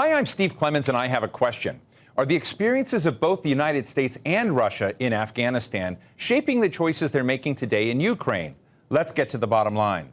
Hi, I'm Steve Clemons, and I have a question. Are the experiences of both the United States and Russia in Afghanistan shaping the choices they're making today in Ukraine? Let's get to the bottom line.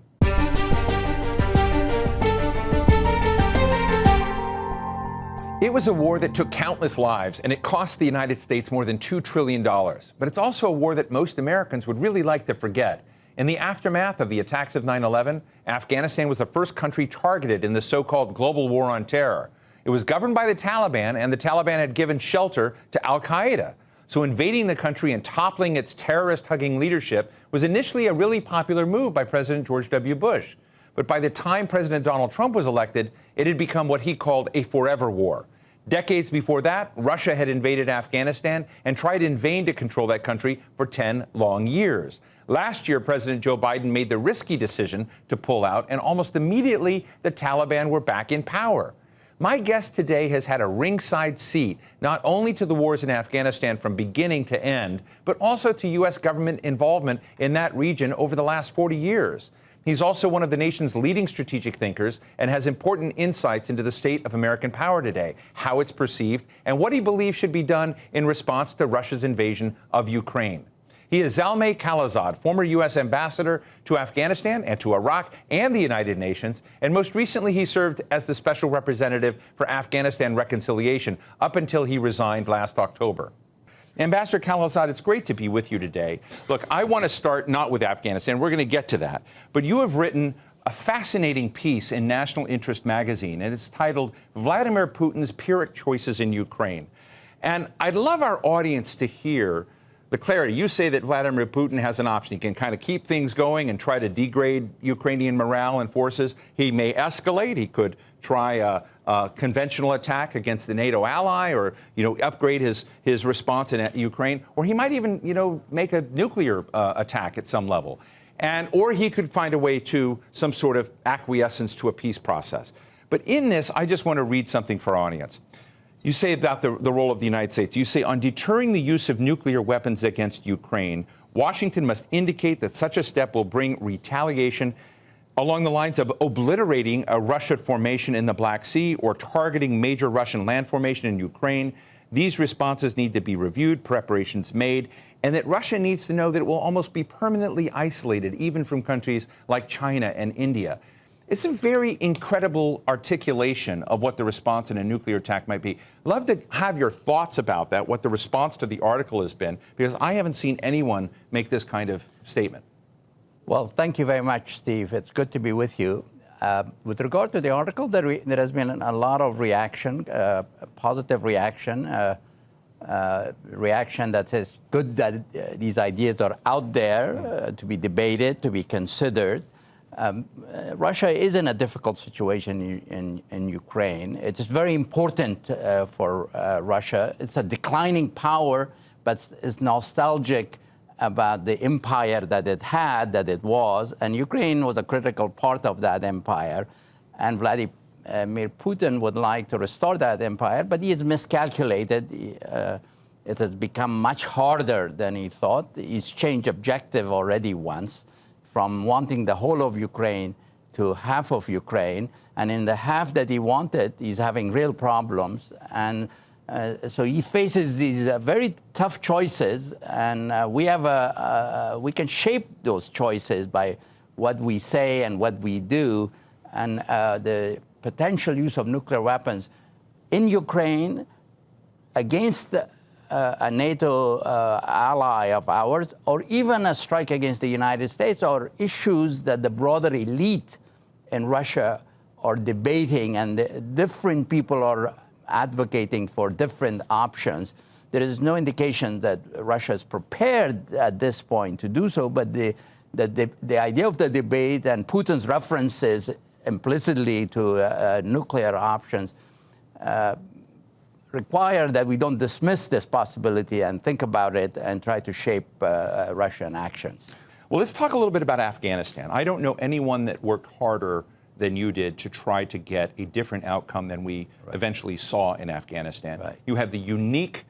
It was a war that took countless lives, and it cost the United States more than $2 trillion. But it's also a war that most Americans would really like to forget. In the aftermath of the attacks of 9/11, Afghanistan was the first country targeted in the so-called global war on terror. It was governed by the Taliban, and the Taliban had given shelter to al-Qaeda. So invading the country and toppling its terrorist-hugging leadership was initially a really popular move by President George W. Bush. But by the time President Donald Trump was elected, it had become what he called a forever war. Decades before that, Russia had invaded Afghanistan and tried in vain to control that country for 10 long years. Last year, President Joe Biden made the risky decision to pull out, and almost immediately, the Taliban were back in power. My guest today has had a ringside seat not only to the wars in Afghanistan from beginning to end, but also to U.S. government involvement in that region over the last 40 years. He's also one of the nation's leading strategic thinkers and has important insights into the state of American power today, how it's perceived, and what he believes should be done in response to Russia's invasion of Ukraine. He is Zalmay Khalilzad, former U.S. ambassador to Afghanistan and to Iraq and the United Nations, and most recently he served as the special representative for Afghanistan reconciliation up until he resigned last October. Ambassador Khalilzad, it's great to be with you today. Look, I want to start not with Afghanistan. We're going to get to that. But you have written a fascinating piece in National Interest magazine, and it's titled Vladimir Putin's Pyrrhic Choices in Ukraine. And I'd love our audience to hear the clarity. You say that Vladimir Putin has an option. He can kind of keep things going and try to degrade Ukrainian morale and forces. He may escalate. He could try a conventional attack against the NATO ally, or upgrade his response in Ukraine, or he might even make a nuclear attack at some level, or he could find a way to some sort of acquiescence to a peace process. But in this, I just want to read something for our audience. You say about the role of the United States. You say, on deterring the use of nuclear weapons against Ukraine, Washington must indicate that such a step will bring retaliation along the lines of obliterating a Russian formation in the Black Sea or targeting major Russian land formation in Ukraine. These responses need to be reviewed, preparations made, and that Russia needs to know that it will almost be permanently isolated, even from countries like China and India. It's a very incredible articulation of what the response in a nuclear attack might be. I'd love to have your thoughts about that, what the response to the article has been, because I haven't seen anyone make this kind of statement. Well, thank you very much, Steve. It's good to be with you. With regard to the article, there has been a lot of reaction, positive reaction, reaction that says good that these ideas are out there to be debated, to be considered. Russia is in a difficult situation in Ukraine. It is very important for Russia. It's a declining power, but is nostalgic about the empire that it had, that it was, and Ukraine was a critical part of that empire. And Vladimir Putin would like to restore that empire, but he has miscalculated. It has become much harder than he thought. He's changed objective already once, from wanting the whole of Ukraine to half of Ukraine. And in the half that he wanted, he's having real problems. And so he faces these very tough choices. And we can shape those choices by what we say and what we do. And the potential use of nuclear weapons in Ukraine against a NATO ally of ours, or even a strike against the United States, are issues that the broader elite in Russia are debating, and different people are advocating for different options. There is no indication that Russia is prepared at this point to do so, but the idea of the debate and Putin's references implicitly to nuclear options require that we don't dismiss this possibility and think about it and try to shape Russian actions. Well, let's talk a little bit about Afghanistan. I don't know anyone that worked harder than you did to try to get a different outcome than we eventually saw in Afghanistan. Right. You have the unique,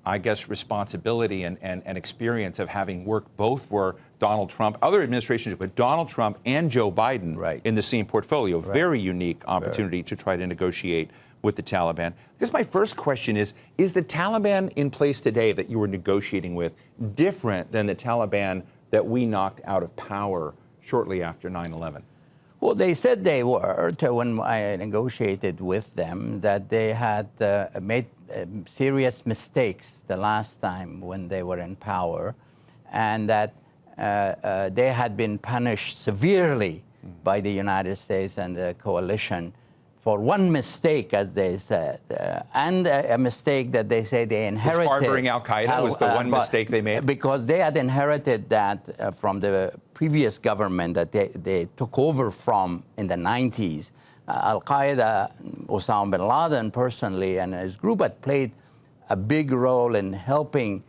I guess, responsibility and experience of having worked both for Donald Trump, other administrations, but Donald Trump and Joe Biden in the same portfolio. Very unique opportunity to try to negotiate with the Taliban. I guess my first question is the Taliban in place today that you were negotiating with different than the Taliban that we knocked out of power shortly after 9/11? Well, they said they were, when I negotiated with them, that they had made serious mistakes the last time when they were in power, and that they had been punished severely by the United States and the coalition for one mistake, as they said, and a mistake that they say they inherited. Harboring al-Qaeda was the one mistake they made? Because they had inherited that from the previous government that they took over from in the 90s. Al-Qaeda, Osama bin Laden personally and his group had played a big role in helping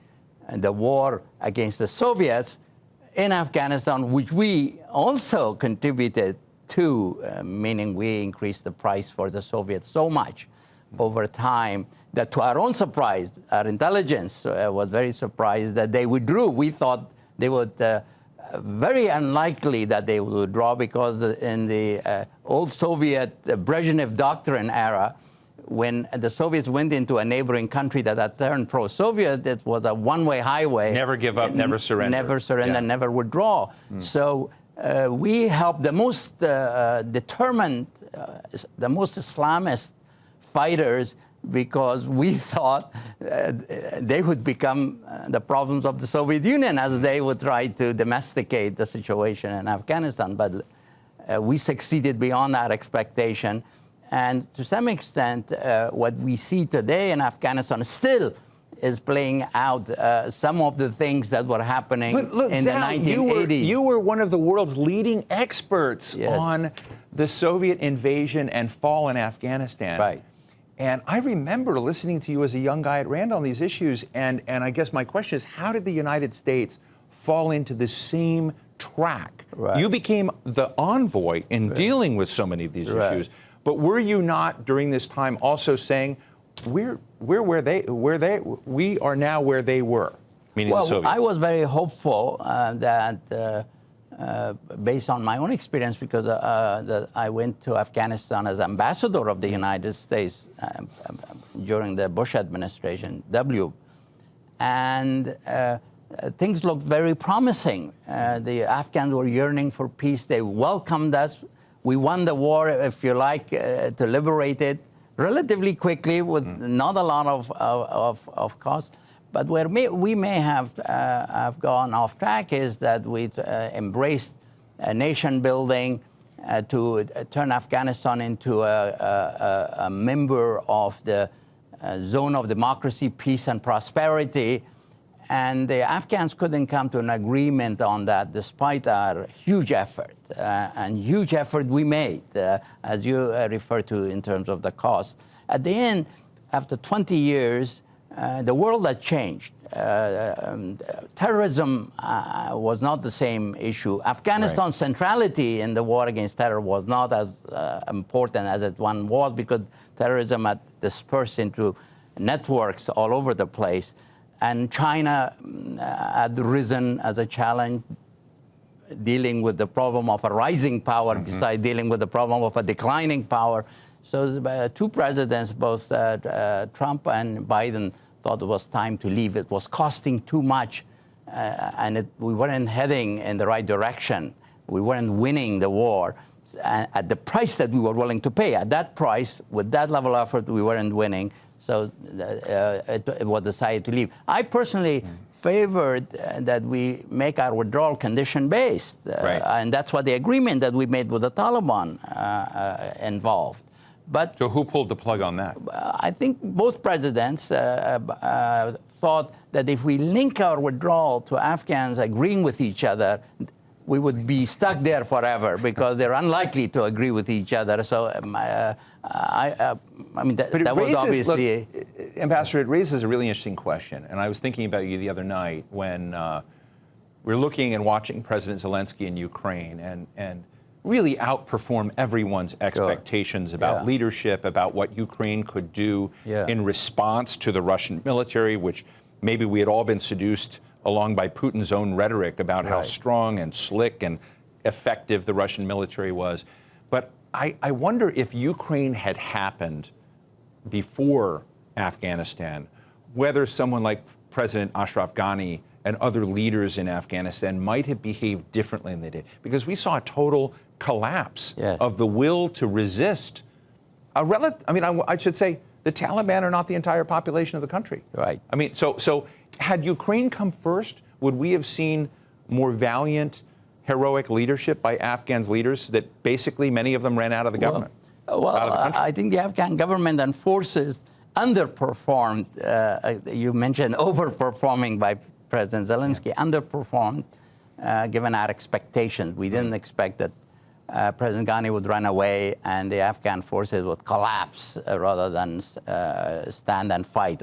the war against the Soviets in Afghanistan, which we also contributed to, meaning we increased the price for the Soviets so much over time that, to our own surprise, our intelligence was very surprised that they withdrew. We thought they would, very unlikely that they would withdraw, because in the old Soviet Brezhnev doctrine era, when the Soviets went into a neighboring country that had turned pro-Soviet, it was a one-way highway. Never give up, never surrender. Never surrender, yeah. Never withdraw. So we helped the most determined, the most Islamist fighters, because we thought they would become the problems of the Soviet Union as they would try to domesticate the situation in Afghanistan. But we succeeded beyond that expectation. And to some extent, what we see today in Afghanistan still is playing out some of the things that were happening in the 1980s. You were one of the world's leading experts, yes, on the Soviet invasion and fall in Afghanistan. Right. And I remember listening to you as a young guy at Rand on these issues. And I guess my question is, how did the United States fall into the same track? Right. You became the envoy in dealing with so many of these issues. But were you not during this time also saying, we are now where they were, meaning the Soviets? I was very hopeful that, based on my own experience, because that I went to Afghanistan as ambassador of the United States during the Bush administration, and things looked very promising. The Afghans were yearning for peace. They welcomed us. We won the war, if you like, to liberate it relatively quickly with not a lot of cost. But where we may have gone off track is that we embraced nation building to turn Afghanistan into a member of the zone of democracy, peace, and prosperity. And the Afghans couldn't come to an agreement on that despite our huge effort, and huge effort we made, as you refer to in terms of the cost. At the end, after 20 years, the world had changed. Terrorism was not the same issue. Afghanistan's centrality in the war against terror was not as important as it once was, because terrorism had dispersed into networks all over the place. And China had risen as a challenge, dealing with the problem of a rising power, besides dealing with the problem of a declining power. So two presidents, both Trump and Biden, thought it was time to leave. It was costing too much, and we weren't heading in the right direction. We weren't winning the war at the price that we were willing to pay. At that price, with that level of effort, we weren't winning. So it was decided to leave. I personally favored that we make our withdrawal condition-based. And that's what the agreement that we made with the Taliban involved. But so who pulled the plug on that? I think both presidents thought that if we link our withdrawal to Afghans agreeing with each other, we would be stuck there forever, because they're unlikely to agree with each other. So I mean, that was obviously... Look, Ambassador, it raises a really interesting question. And I was thinking about you the other night when we were looking and watching President Zelensky in Ukraine and really outperform everyone's expectations about leadership, about what Ukraine could do in response to the Russian military, which maybe we had all been seduced along by Putin's own rhetoric about how strong and slick and effective the Russian military was. But I wonder if Ukraine had happened before Afghanistan, whether someone like President Ashraf Ghani and other leaders in Afghanistan might have behaved differently than they did. Because we saw a total collapse of the will to resist I should say the Taliban are not the entire population of the country. Right. I mean, so had Ukraine come first, would we have seen more valiant, heroic leadership by Afghan leaders that basically many of them ran out of the government? Well, out of the country? I think the Afghan government and forces underperformed. You mentioned overperforming by President Zelensky, underperformed given our expectations. We didn't expect that President Ghani would run away and the Afghan forces would collapse rather than stand and fight,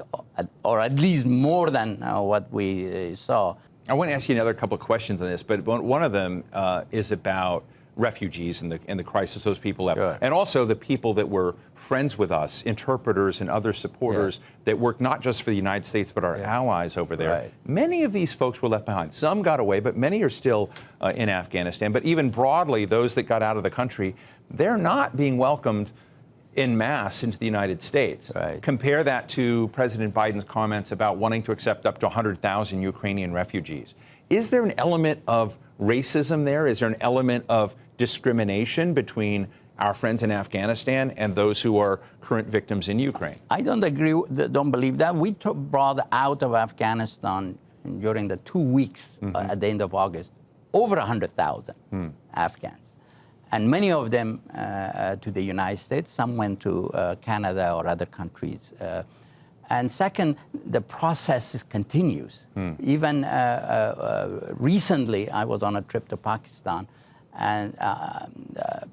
or at least more than what we saw. I want to ask you another couple of questions on this, but one of them is about refugees and the crisis those people have, and also the people that were friends with us, interpreters and other supporters that work not just for the United States but our allies over there. Right. Many of these folks were left behind. Some got away, but many are still in Afghanistan. But even broadly, those that got out of the country, they're not being welcomed en masse into the United States. Right. Compare that to President Biden's comments about wanting to accept up to 100,000 Ukrainian refugees. Is there an element of racism there? Is there an element of discrimination between our friends in Afghanistan and those who are current victims in Ukraine? I don't believe that. We brought out of Afghanistan during the 2 weeks at the end of August over 100,000 Afghans. And many of them to the United States. Some went to Canada or other countries. And second, the process continues. Even recently, I was on a trip to Pakistan, and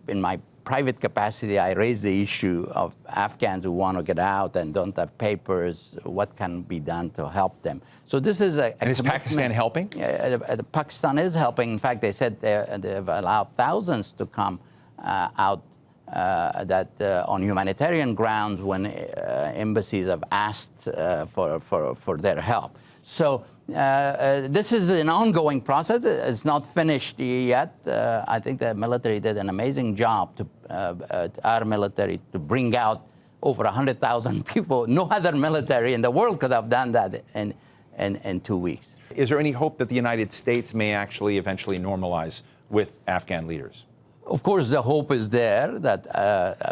in my private capacity, I raised the issue of Afghans who want to get out and don't have papers. What can be done to help them? So this is a and is Pakistan helping? Pakistan is helping. In fact, they said they've allowed thousands to come out on humanitarian grounds when embassies have asked for their help. So this is an ongoing process. It's not finished yet. I think the military did an amazing job our military to bring out over 100,000 people. No other military in the world could have done that in 2 weeks. Is there any hope that the United States may actually eventually normalize with Afghan leaders? Of course, the hope is there that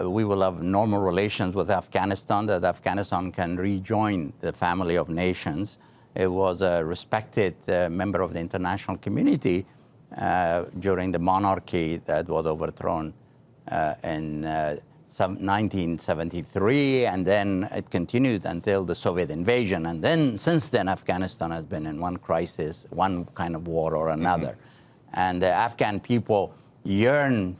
we will have normal relations with Afghanistan, that Afghanistan can rejoin the family of nations. It was a respected member of the international community during the monarchy that was overthrown in 1973, and then it continued until the Soviet invasion. And then, since then, Afghanistan has been in one crisis, one kind of war or another. And the Afghan people yearn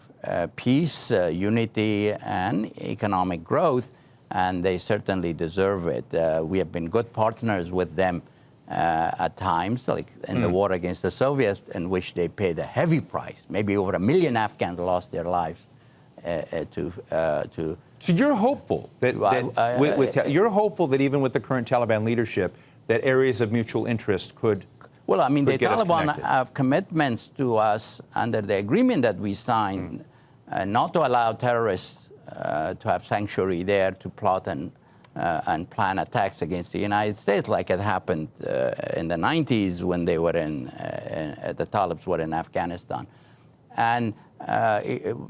peace, unity, and economic growth, and they certainly deserve it. We have been good partners with them at times, like in the war against the Soviets, in which they paid a heavy price. Maybe over 1 million Afghans lost their lives to. So you're hopeful that, you're hopeful that even with the current Taliban leadership, that areas of mutual interest could. Well, I mean, the Taliban have commitments to us under the agreement that we signed, not to allow terrorists to have sanctuary there to plot and plan attacks against the United States, like it happened in the 90s when they were the Talibs were in Afghanistan. And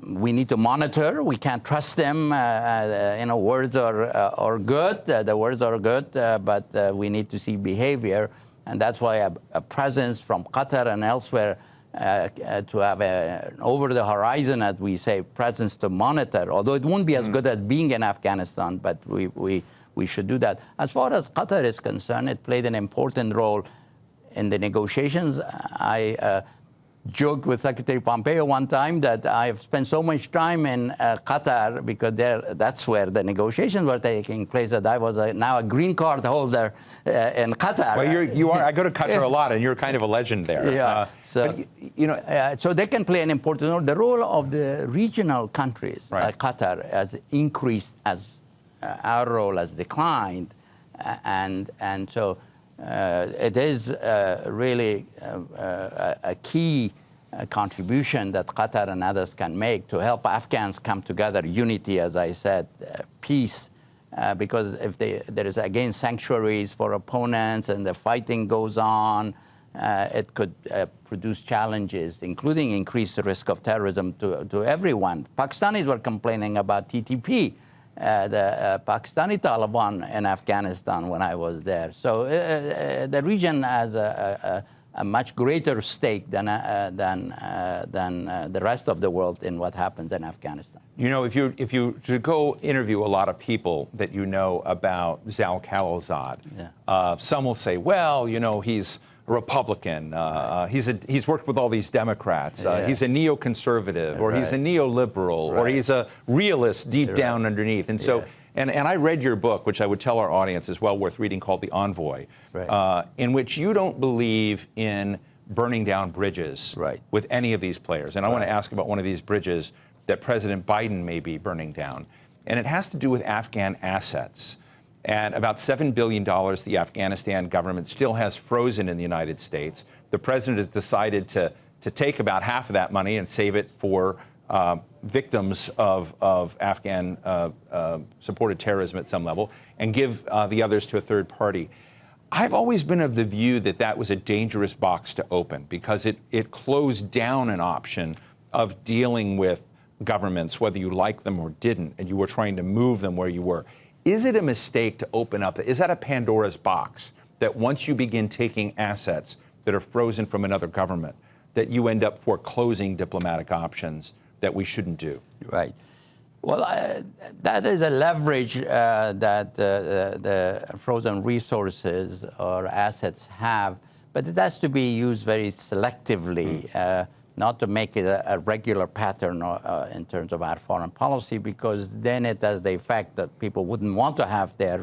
we need to monitor. We can't trust them. Words are good. The words are good, but we need to see behavior. And that's why a presence from Qatar and elsewhere to have an over-the-horizon, as we say, presence to monitor, although it won't be as good as being in Afghanistan, but we should do that. As far as Qatar is concerned, it played an important role in the negotiations. I joked with Secretary Pompeo one time that I have spent so much time in Qatar because that's where the negotiations were taking place, that I was now a green card holder in Qatar. Well, you are. I go to Qatar a lot, and you're kind of a legend there. Yeah. So they can play an important role. The role of the regional countries, like Qatar, has increased as our role has declined, and so. It is really a key contribution that Qatar and others can make to help Afghans come together. Unity, as I said, peace, because if there is again sanctuaries for opponents and the fighting goes on, it could produce challenges, including increased risk of terrorism to everyone. Pakistanis were complaining about TTP, the Pakistani Taliban in Afghanistan when I was there. So the region has a much greater stake than the rest of the world in what happens in Afghanistan. You know, if you should go interview a lot of people that you know about Zalmay Khalilzad, some will say, well, you know, he's a Republican. He's worked with all these Democrats. He's a neoconservative, or he's a neoliberal, or he's a realist deep down underneath. And so, and I read your book, which I would tell our audience is well worth reading, called The Envoy, in which you don't believe in burning down bridges with any of these players. And I want to ask about one of these bridges that President Biden may be burning down. And it has to do with Afghan assets. And about $7 billion the Afghanistan government still has frozen in the United States. The president has decided to take about half of that money and save it for victims of Afghan supported terrorism at some level, and give the others to a third party. I've always been of the view that that was a dangerous box to open, because it closed down an option of dealing with governments, whether you like them or didn't, and you were trying to move them where you were. Is it a mistake to open up? Is that a Pandora's box, that once you begin taking assets that are frozen from another government, that you end up foreclosing diplomatic options that we shouldn't do? Right. Well, that is a leverage that the frozen resources or assets have, but it has to be used very selectively. Not to make it a regular pattern in terms of our foreign policy, because then it has the effect that people wouldn't want to have their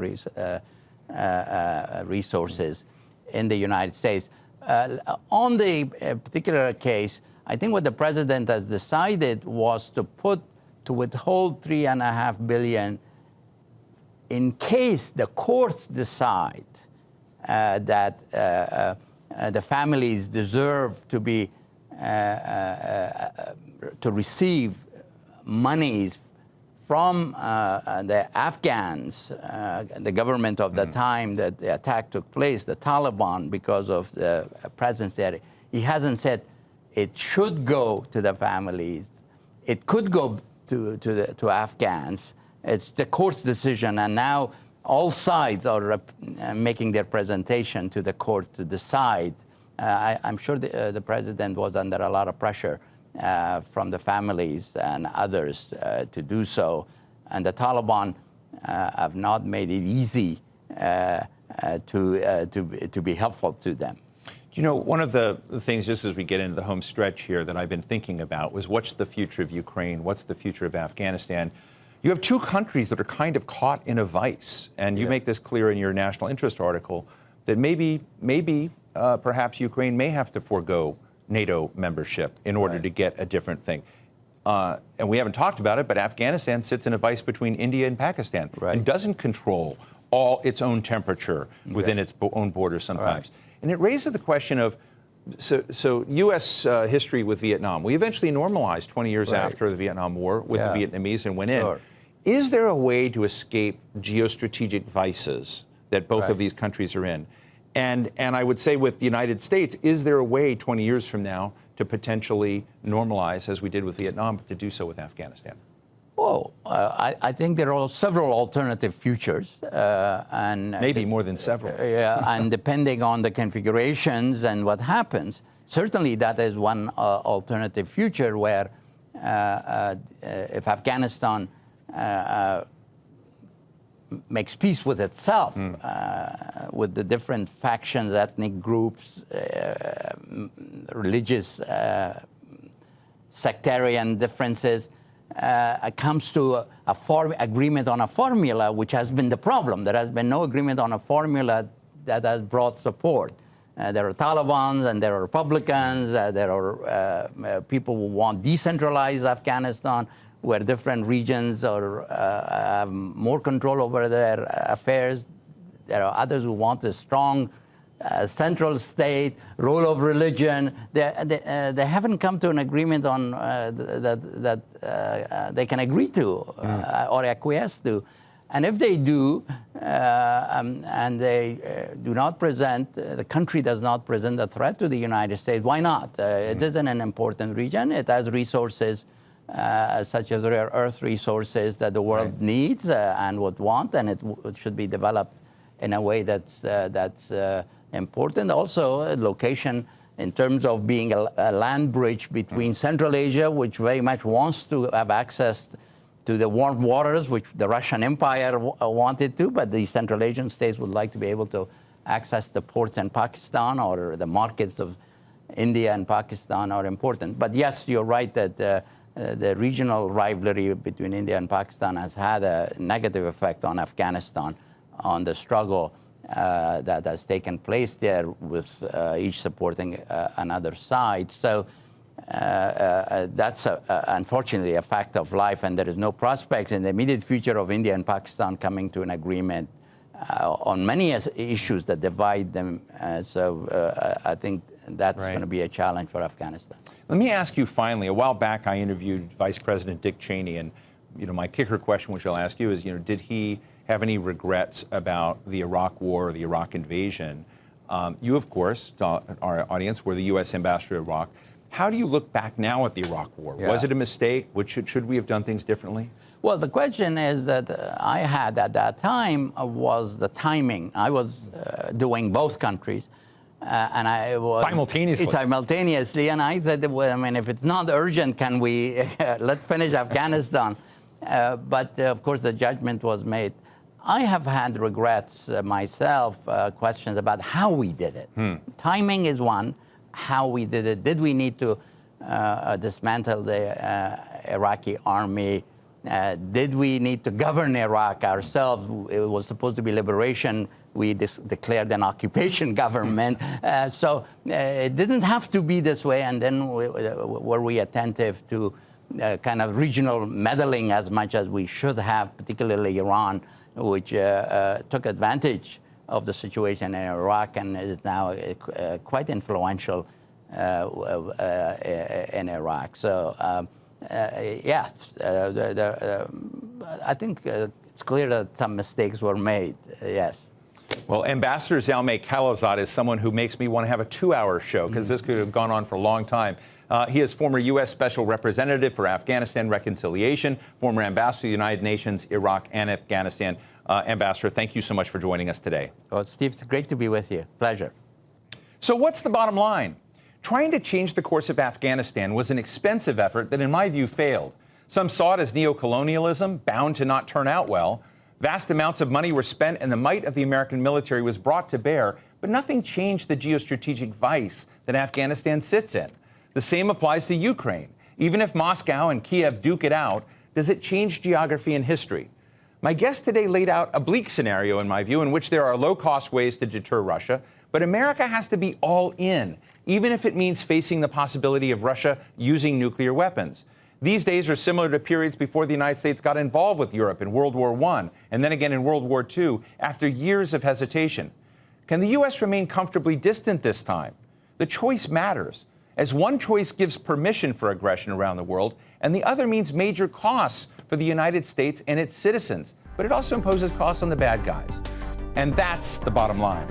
resources in the United States. On the particular case, I think what the president has decided was to withhold $3.5 billion in case the courts decide that the families deserve to be to receive monies from the Afghans, the government of the time that the attack took place, the Taliban, because of the presence there. He hasn't said it should go to the families. It could go to Afghans. It's the court's decision, and now all sides are making their presentation to the court to decide. I'm sure the president was under a lot of pressure from the families and others to do so. And the Taliban have not made it easy to be helpful to them. You know, one of the things, just as we get into the home stretch here, that I've been thinking about was, what's the future of Ukraine? What's the future of Afghanistan? You have two countries that are kind of caught in a vice. And you make this clear in your national interest article, that maybe perhaps Ukraine may have to forego NATO membership in order to get a different thing. And we haven't talked about it, but Afghanistan sits in a vice between India and Pakistan and doesn't control all its own temperature within its own borders sometimes. And it raises the question of, so U.S. history with Vietnam. We eventually normalized 20 years after the Vietnam War with the Vietnamese and went in. Is there a way to escape geostrategic vices that both of these countries are in? And I would say with the United States, is there a way 20 years from now to potentially normalize, as we did with Vietnam, to do so with Afghanistan? Well, I think there are several alternative futures. And maybe more than several. And depending on the configurations and what happens, certainly that is one alternative future where if Afghanistan makes peace with itself, with the different factions, ethnic groups, religious, sectarian differences, comes to agreement on a formula, which has been the problem. There has been no agreement on a formula that has brought support. There are Taliban and there are Republicans. There are people who want decentralized Afghanistan, where different regions have more control over their affairs. There are others who want a strong central state, role of religion. They haven't come to an agreement on that they can agree to or acquiesce to. And if they do, and they do not present, the country does not present a threat to the United States, why not? It isn't an important region. It has resources such as rare earth resources that the world needs and would want, and it should be developed in a way that's important. Also, location in terms of being a land bridge between Central Asia, which very much wants to have access to the warm waters, which the Russian Empire wanted to, but the Central Asian states would like to be able to access the ports in Pakistan, or the markets of India and Pakistan are important. But yes, you're right that the regional rivalry between India and Pakistan has had a negative effect on Afghanistan, on the struggle that has taken place there, with each supporting another side. So that's unfortunately a fact of life, and there is no prospects in the immediate future of India and Pakistan coming to an agreement on many issues that divide them. So I think that's going to be a challenge for Afghanistan. Let me ask you finally, a while back I interviewed Vice President Dick Cheney, and my kicker question, which I'll ask you, is did he have any regrets about the Iraq war or the Iraq invasion? You, of course, our audience, were the U.S. ambassador to Iraq. How do you look back now at the Iraq war? Was it a mistake? Should we have done things differently? Well, the question is that I had at that time was the timing. I was doing both countries. And I was simultaneously, and I said, well, I mean, if it's not urgent, can we let's finish Afghanistan? But of course, the judgment was made. I have had regrets myself, questions about how we did it. Timing is one. How we did it. Did we need to dismantle the Iraqi army? Did we need to govern Iraq ourselves? It was supposed to be liberation. We declared an occupation government. So it didn't have to be this way. And then were we attentive to kind of regional meddling as much as we should have, particularly Iran, which took advantage of the situation in Iraq and is now quite influential in Iraq. So, yes, I think it's clear that some mistakes were made, yes. Well, Ambassador Zalmay Khalilzad is someone who makes me want to have a 2-hour show, because this could have gone on for a long time. He is former U.S. Special Representative for Afghanistan Reconciliation, former Ambassador to the United Nations, Iraq, and Afghanistan. Ambassador, thank you so much for joining us today. Well, Steve, it's great to be with you. Pleasure. So what's the bottom line? Trying to change the course of Afghanistan was an expensive effort that, in my view, failed. Some saw it as neocolonialism, bound to not turn out well. Vast amounts of money were spent and the might of the American military was brought to bear, but nothing changed the geostrategic vice that Afghanistan sits in. The same applies to Ukraine. Even if Moscow and Kiev duke it out, does it change geography and history? My guest today laid out a bleak scenario, in my view, in which there are low-cost ways to deter Russia, but America has to be all in, even if it means facing the possibility of Russia using nuclear weapons. These days are similar to periods before the United States got involved with Europe in World War I, and then again in World War II, after years of hesitation. Can the U.S. remain comfortably distant this time? The choice matters, as one choice gives permission for aggression around the world, and the other means major costs for the United States and its citizens, but it also imposes costs on the bad guys. And that's the bottom line.